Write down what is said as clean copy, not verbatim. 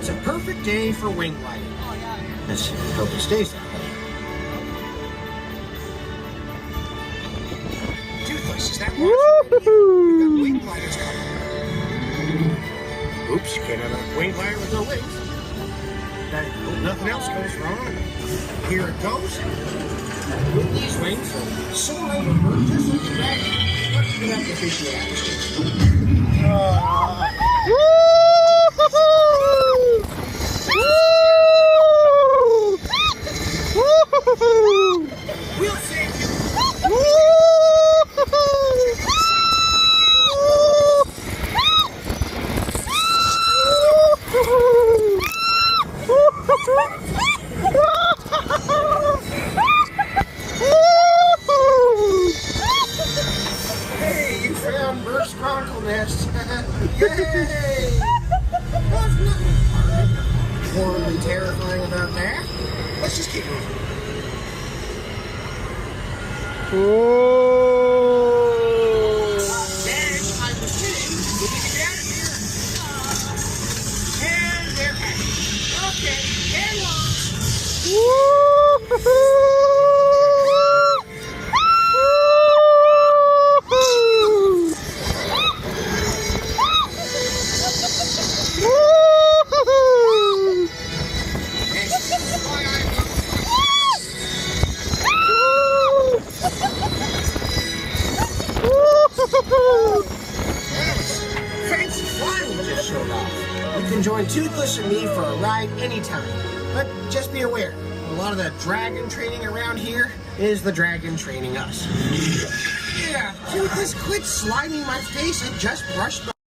It's a perfect day for wing gliding. Let's hope it stays that way. Toothless, is that right? We've got wing gliders coming. Oops, can't have a wing glider with no wings. Nothing else goes wrong. Here it goes. With these wings, so like a bird, just like a dragon. Let's get up to fishy action. We'll save you. Hey, you found Bert's chronicle nest. Yay! There's nothing horribly terrifying about that. Let's just keep moving. And I was kidding. We need to get out of here. And they're happy. Okay, and launch. Fancy flying just showed off. You can join Toothless and me for a ride anytime. But just be aware, a lot of the dragon training around here is the dragon training us. Yeah, Toothless, quit sliding my face. I just brushed my